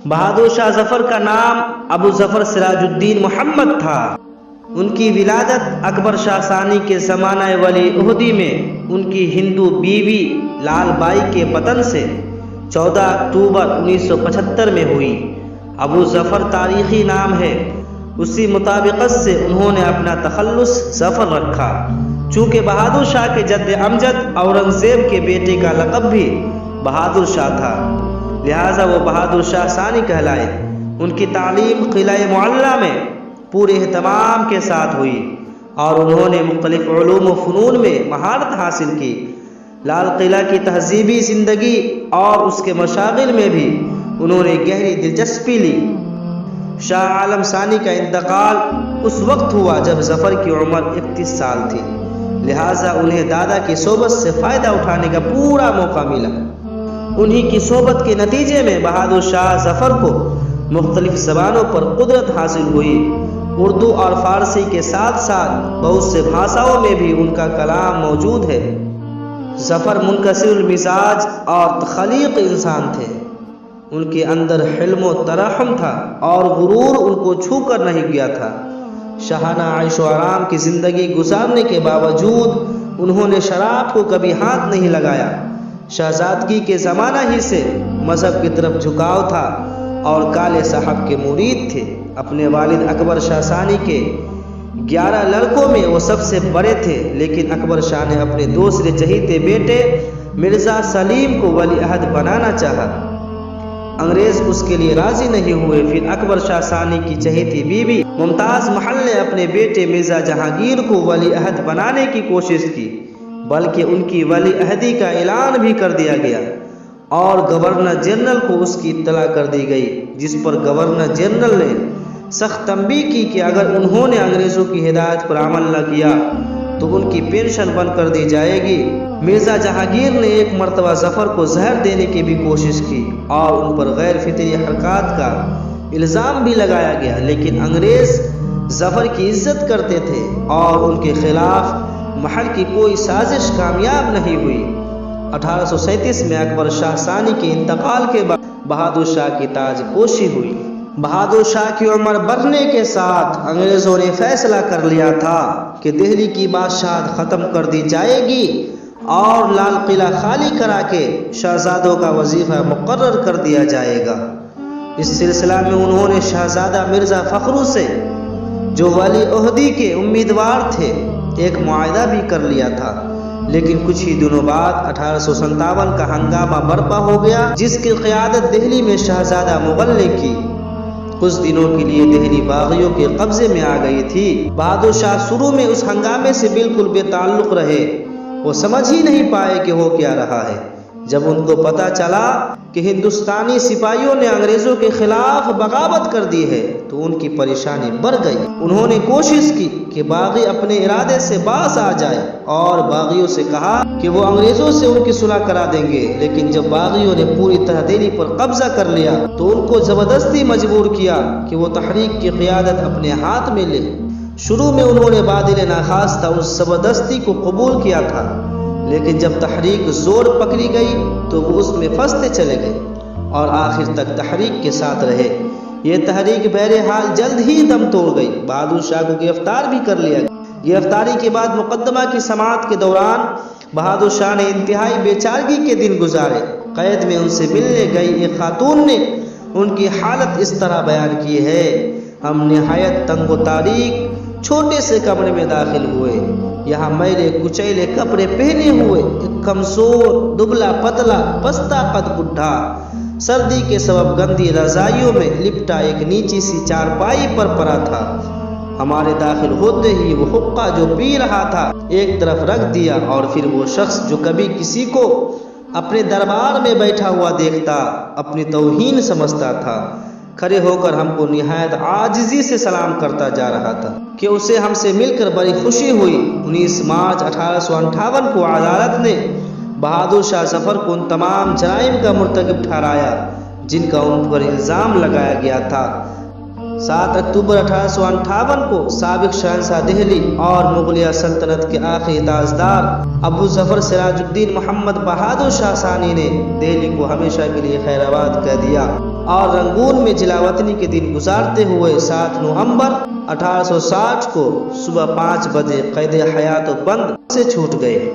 بہادر شاہ ظفر کا نام ابو ظفر سراج الدین محمد تھا۔ ان کی ولادت اکبر شاہ ثانی کے زمانہ ولی عہدی میں ان کی ہندو بیوی لال بائی کے بطن سے 14 اکتوبر 1975 میں ہوئی۔ ابو ظفر تاریخی نام ہے، اسی مطابقت سے انہوں نے اپنا تخلص ظفر رکھا۔ چونکہ بہادر شاہ کے جد امجد اورنگزیب کے بیٹے کا لقب بھی بہادر شاہ تھا، لہٰذا وہ بہادر شاہ ثانی کہلائے۔ ان کی تعلیم قلعہ معلیٰ میں پورے اہتمام کے ساتھ ہوئی اور انہوں نے مختلف علوم و فنون میں مہارت حاصل کی۔ لال قلعہ کی تہذیبی زندگی اور اس کے مشاغل میں بھی انہوں نے گہری دلچسپی لی۔ شاہ عالم ثانی کا انتقال اس وقت ہوا جب ظفر کی عمر 31 سال تھی، لہٰذا انہیں دادا کی صحبت سے فائدہ اٹھانے کا پورا موقع ملا۔ انہی کی صحبت کے نتیجے میں بہادر شاہ ظفر کو مختلف زبانوں پر قدرت حاصل ہوئی۔ اردو اور فارسی کے ساتھ ساتھ بہت سے بھاشاؤں میں بھی ان کا کلام موجود ہے۔ ظفر منکسر المزاج اور خلیق انسان تھے۔ ان کے اندر حلم و ترحم تھا اور غرور ان کو چھو کر نہیں گیا تھا۔ شاہانہ عیش و آرام کی زندگی گزارنے کے باوجود انہوں نے شراب کو کبھی ہاتھ نہیں لگایا۔ شہزادگی کے زمانہ ہی سے مذہب کی طرف جھکاؤ تھا اور کالے صاحب کے مرید تھے۔ اپنے والد اکبر شاہ ثانی کے 11 لڑکوں میں وہ سب سے بڑے تھے، لیکن اکبر شاہ نے اپنے دوسرے چہیتے بیٹے مرزا سلیم کو ولی عہد بنانا چاہا۔ انگریز اس کے لیے راضی نہیں ہوئے۔ پھر اکبر شاہ ثانی کی چہیتی بیوی ممتاز محل نے اپنے بیٹے مرزا جہانگیر کو ولی عہد بنانے کی کوشش کی، بلکہ ان کی ولی عہدی کا اعلان بھی کر دیا گیا اور گورنر جنرل کو اس کی اطلاع کر دی گئی، جس پر گورنر جنرل نے سخت تنبیہ کی کہ اگر انہوں نے انگریزوں کی ہدایت پر عمل نہ کیا تو ان کی پینشن بند کر دی جائے گی۔ مرزا جہانگیر نے ایک مرتبہ ظفر کو زہر دینے کی بھی کوشش کی اور ان پر غیر فطری حرکات کا الزام بھی لگایا گیا، لیکن انگریز ظفر کی عزت کرتے تھے اور ان کے خلاف محل کی کوئی سازش کامیاب نہیں ہوئی۔ 1837 میں اکبر شاہ ثانی کے انتقال کے بعد بہادر شاہ کی تاج پوشی ہوئی۔ بہادر شاہ کی عمر بڑھنے کے ساتھ انگریزوں نے فیصلہ کر لیا تھا کہ دہلی کی بادشاہت ختم کر دی جائے گی اور لال قلعہ خالی کرا کے شہزادوں کا وظیفہ مقرر کر دیا جائے گا۔ اس سلسلہ میں انہوں نے شہزادہ مرزا فخرو سے، جو ولی عہدی کے امیدوار تھے، ایک معاہدہ بھی کر لیا تھا، لیکن کچھ ہی دنوں بعد 1857 کا ہنگامہ برپا ہو گیا، جس کی قیادت دہلی میں شہزادہ مغل نے کی۔ کچھ دنوں کے لیے دہلی باغیوں کے قبضے میں آ گئی تھی۔ بہادر شاہ شروع میں اس ہنگامے سے بالکل بے تعلق رہے، وہ سمجھ ہی نہیں پائے کہ ہو کیا رہا ہے۔ جب ان کو پتہ چلا کہ ہندوستانی سپاہیوں نے انگریزوں کے خلاف بغاوت کر دی ہے تو ان کی پریشانی بڑھ گئی۔ انہوں نے کوشش کی کہ باغی اپنے ارادے سے باز آ جائے اور باغیوں سے کہا کہ وہ انگریزوں سے ان کی صلح کرا دیں گے، لیکن جب باغیوں نے پوری طرح دہلی پر قبضہ کر لیا تو ان کو زبردستی مجبور کیا کہ وہ تحریک کی قیادت اپنے ہاتھ میں لے۔ شروع میں انہوں نے بادل ناخواستہ اس زبردستی کو قبول کیا تھا، لیکن جب تحریک زور پکڑی گئی تو وہ اس میں پھنستے چلے گئے اور آخر تک تحریک کے ساتھ رہے۔ یہ تحریک بہرحال جلد ہی دم توڑ گئی۔ بہادر شاہ کو گرفتار بھی کر لیا گیا۔ گرفتاری کے بعد مقدمہ کی سماعت کے دوران بہادر شاہ نے انتہائی بے چارگی کے دن گزارے۔ قید میں ان سے ملنے گئی ایک خاتون نے ان کی حالت اس طرح بیان کی ہے: ہم نہایت تنگ و تاریک چھوٹے سے کمرے میں داخل ہوئے۔ یہاں میلے کچیلے کپڑے پہنے ہوئے ایک کمزور، دبلا پتلا، پستہ قد بڈھا، سردی کے سبب گندی رضائیوں میں لپٹا ایک نیچی سی چارپائی پر پڑا تھا۔ ہمارے داخل ہوتے ہی وہ حقہ جو پی رہا تھا ایک طرف رکھ دیا، اور پھر وہ شخص جو کبھی کسی کو اپنے دربار میں بیٹھا ہوا دیکھتا اپنی توہین سمجھتا تھا، کھڑے ہو کر ہم کو نہایت عاجزی سے سلام کرتا جا رہا تھا کہ اسے ہم سے مل کر بڑی خوشی ہوئی۔ 19 مارچ 1858 کو عدالت نے بہادر شاہ ظفر کو ان تمام جرائم کا مرتکب ٹھہرایا جن کا ان پر الزام لگایا گیا تھا۔ 7 اکتوبر 1858 کو سابق شہنشاہ دہلی اور مغلیہ سلطنت کے آخری تاجدار ابو ظفر سراج الدین محمد بہادر شاہ ثانی نے دہلی کو ہمیشہ کے لیے خیر آباد کہہ دیا۔ اور رنگون میں جلاوطنی کے دن گزارتے ہوئے 7 نومبر 1860 کو صبح 5 بجے قید حیات و بند سے چھوٹ گئے۔